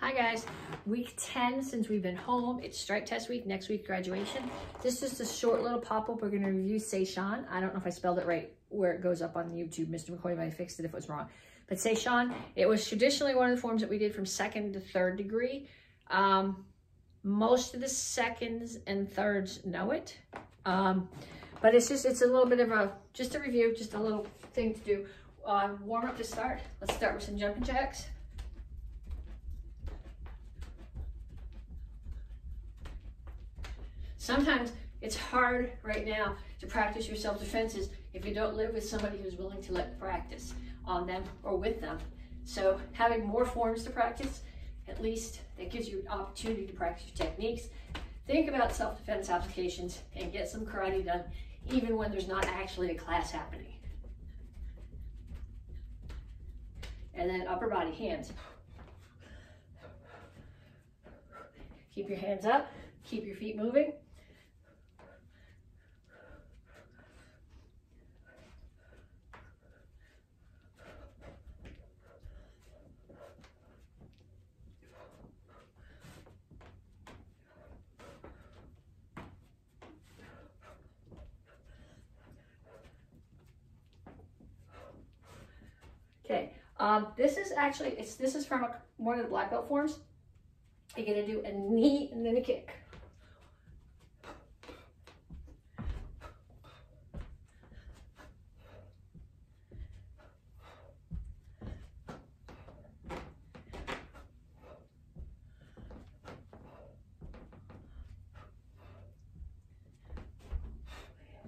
Hi guys, week 10 since we've been home. It's strike test week, next week graduation. This is just a short little pop-up. We're gonna review Sai Shan. I don't know if I spelled it right where it goes up on YouTube. Mr. McCoy might have fixed it if it was wrong. But Sai Shan, it was traditionally one of the forms that we did from 2nd to 3rd degree. Most of the seconds and thirds know it. But it's a little bit of just a review, just a little thing to do. Warm up to start. Let's start with some jumping jacks. Sometimes it's hard right now to practice your self-defenses if you don't live with somebody who's willing to let you practice on them or with them. So having more forms to practice, at least that gives you an opportunity to practice your techniques. Think about self-defense applications and get some karate done even when there's not actually a class happening. And then upper body, hands. Keep your hands up, keep your feet moving. Okay, this is from one of the black belt forms. You're gonna do a knee and then a kick.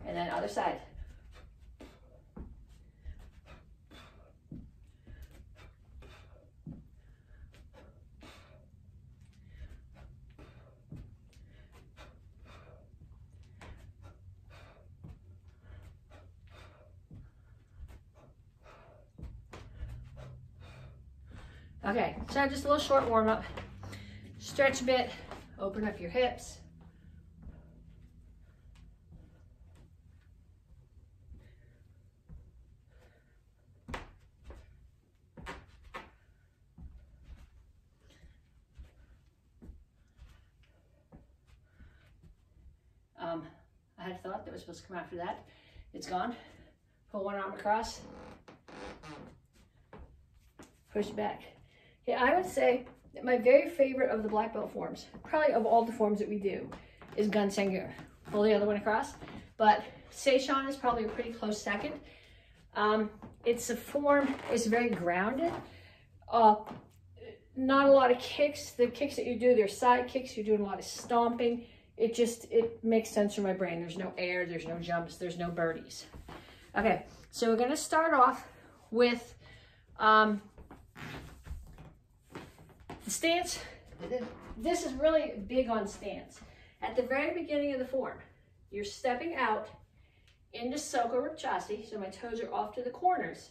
And then other side. Okay, so just a little short warm up. Stretch a bit, open up your hips. I had a thought that was supposed to come after that. It's gone. Pull one arm across. Push back. Yeah, I would say that my very favorite of the black belt forms, probably of all the forms that we do, is Gun Sengyu. Pull the other one across. But Sai Shan is probably a pretty close second. It's a form, it's very grounded. Not a lot of kicks. The kicks that you do, they're side kicks. You're doing a lot of stomping. It makes sense for my brain. There's no air, there's no jumps, there's no birdies. Okay, so we're gonna start off with the stance. This is really big on stance. At the very beginning of the form, you're stepping out into Soko Ripchasi, so my toes are off to the corners,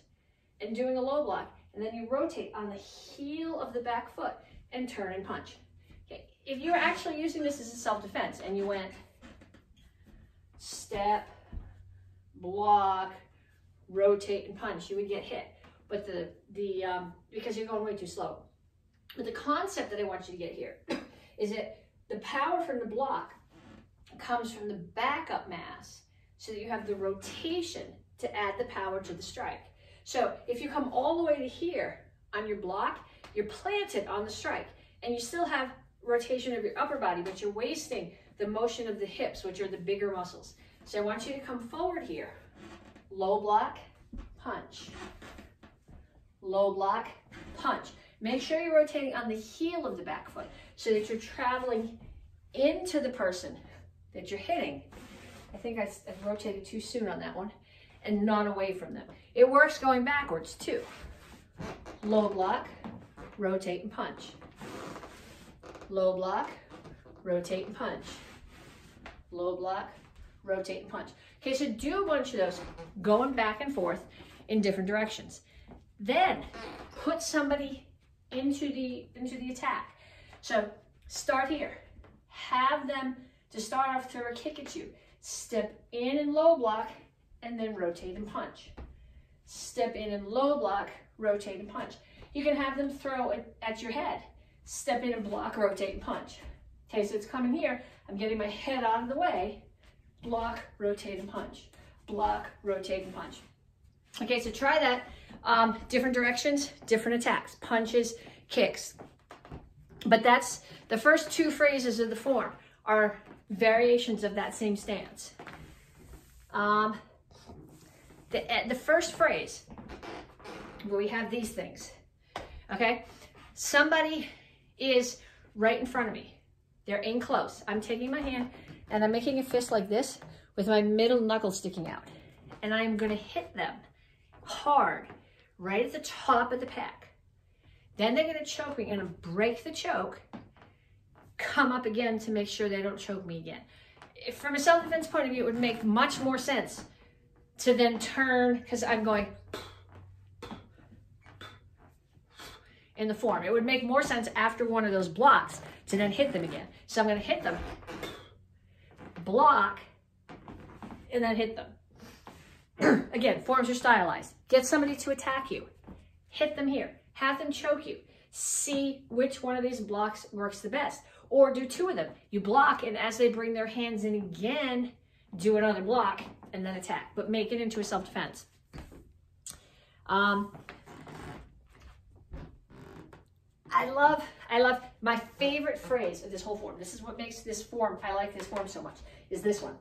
and doing a low block, and then you rotate on the heel of the back foot and turn and punch. Okay. If you were actually using this as a self-defense and you went step, block, rotate, and punch, you would get hit. But because you're going way too slow. But the concept that I want you to get here is that the power from the block comes from the backup mass so that you have the rotation to add the power to the strike. So if you come all the way to here on your block, you're planted on the strike and you still have rotation of your upper body, but you're wasting the motion of the hips, which are the bigger muscles. So I want you to come forward here. Low block, punch. Low block, punch. Make sure you're rotating on the heel of the back foot so that you're traveling into the person that you're hitting. I think I rotated too soon on that one, and not away from them. It works going backwards too. Low block, rotate and punch. Low block, rotate and punch. Low block, rotate and punch. Okay, so do a bunch of those going back and forth in different directions. Then put somebody into the attack. So start here. Have them to start off throw a kick at you. Step in and low block and then rotate and punch. Step in and low block, rotate and punch. You can have them throw it at your head. step in and block, rotate, and punch. Okay, so it's coming here. I'm getting my head out of the way. Block, rotate, and punch. Block, rotate, and punch. Okay, so try that. Different directions, different attacks, punches, kicks. But that's the first two phrases of the form are variations of that same stance. The first phrase, where we have these things, okay? Somebody is right in front of me. They're in close. I'm taking my hand and I'm making a fist like this with my middle knuckle sticking out. And I'm gonna hit them hard, right at the top of the pec. Then they're gonna choke me, and I'm gonna break the choke, come up again to make sure they don't choke me again. From a self-defense point of view, it would make much more sense to then turn, because I'm going in the form. It would make more sense after one of those blocks to then hit them again. So I'm gonna hit them, block, and then hit them. Again, forms are stylized. Get somebody to attack you. Hit them here. Have them choke you. See which one of these blocks works the best. Or do two of them. You block, and as they bring their hands in again, do another block, and then attack. But make it into a self-defense. I love my favorite phrase of this whole form. This is what makes this form, I like this form so much, is this one.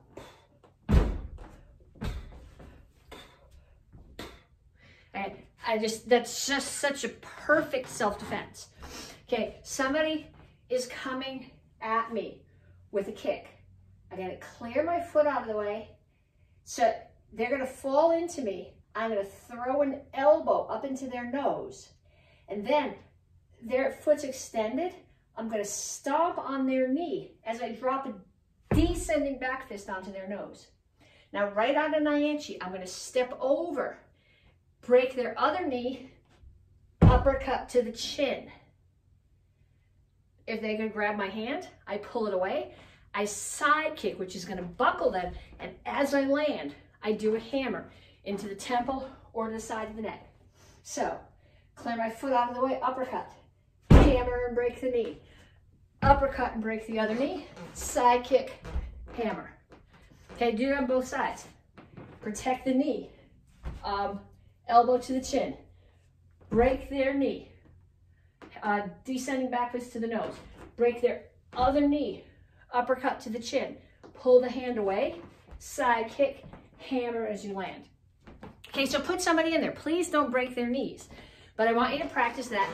And that's just such a perfect self-defense. Okay, somebody is coming at me with a kick. I gotta clear my foot out of the way. So they're gonna fall into me. I'm gonna throw an elbow up into their nose. And then their foot's extended. I'm gonna stomp on their knee as I drop a descending back fist onto their nose. Now right on a Nyanchi, I'm gonna step over, break their other knee, uppercut to the chin. If they could grab my hand, I pull it away. I side kick, which is gonna buckle them, and as I land, I do a hammer into the temple or to the side of the neck. So, clear my foot out of the way, uppercut, hammer and break the knee, uppercut and break the other knee, side kick, hammer. Okay, do it on both sides. Protect the knee, elbow to the chin, break their knee, descending backwards to the nose, break their other knee, uppercut to the chin, pull the hand away, side kick, hammer as you land. Okay, so put somebody in there. Please don't break their knees. But I want you to practice that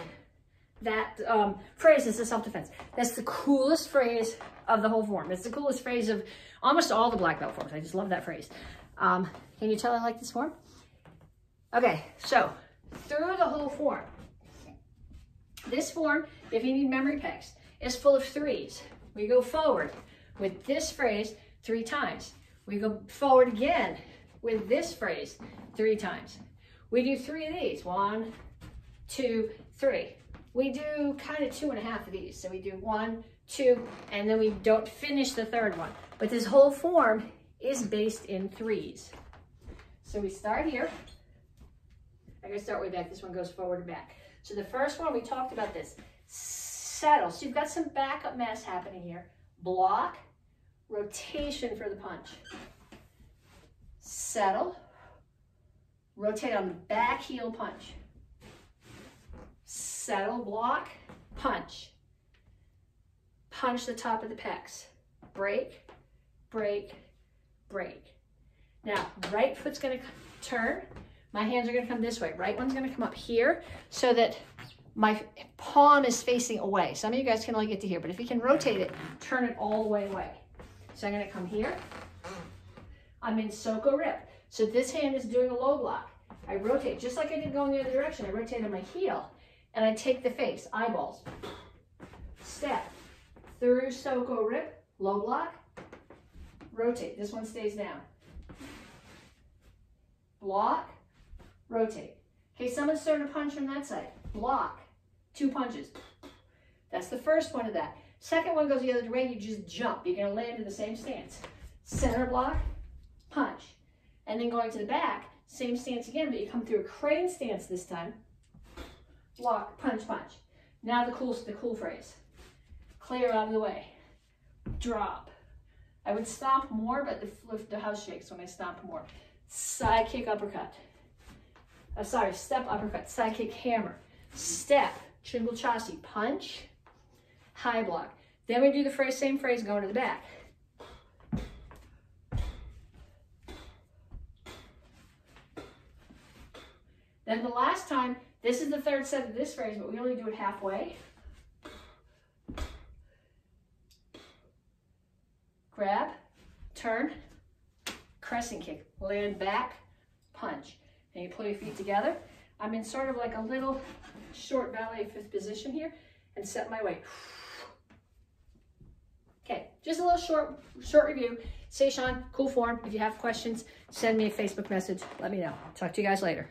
phrase as a self-defense. That's the coolest phrase of the whole form. It's the coolest phrase of almost all the black belt forms. I just love that phrase. Can you tell I like this form? Okay, so through the whole form, this form, if you need memory pecs, is full of threes. We go forward with this phrase 3 times. We go forward again with this phrase 3 times. We do 3 of these. 1, 2, 3. We do kind of 2.5 of these. So we do 1, 2, and then we don't finish the third one. But this whole form is based in threes. So we start here. I'm going to start way back. This one goes forward and back. So the first one, we talked about this. Settle. So you've got some backup mass happening here. Block, rotation for the punch. Settle, rotate on the back heel punch. Settle, block, punch. Punch the top of the pecs. Break, break, break. Now, right foot's going to turn. My hands are going to come this way. Right one's going to come up here so that my palm is facing away. Some of you guys can only get to here, but if you can rotate it, turn it all the way away. So I'm going to come here. I'm in Soko Rip. So this hand is doing a low block. I rotate, just like I did going the other direction. I rotate on my heel, and I take the face, eyeballs. Step through Soko Rip, low block, rotate. This one stays down. Block, rotate. Okay, someone's starting to punch from that side. Block, 2 punches. That's the first one of that. Second one goes the other way, you just jump. You're gonna land in the same stance. Center block, punch. And then going to the back, same stance again, but you come through a crane stance this time. Block, punch, punch. Now the cool phrase. Clear out of the way. Drop. I would stomp more, but the house shakes when I stomp more. Side kick uppercut. Sorry, step uppercut. Side kick hammer. Step. Chingle chassi. Punch. High block. Then we do the phrase, same phrase, going to the back. Then the last time, this is the third set of this phrase, but we only do it halfway. Grab, turn, crescent kick, land back, punch. And you pull your feet together. I'm in sort of like a little short ballet fifth position here and set my weight. Okay, just a little short review. Sai Shan, cool form. If you have questions, send me a Facebook message. Let me know. Talk to you guys later.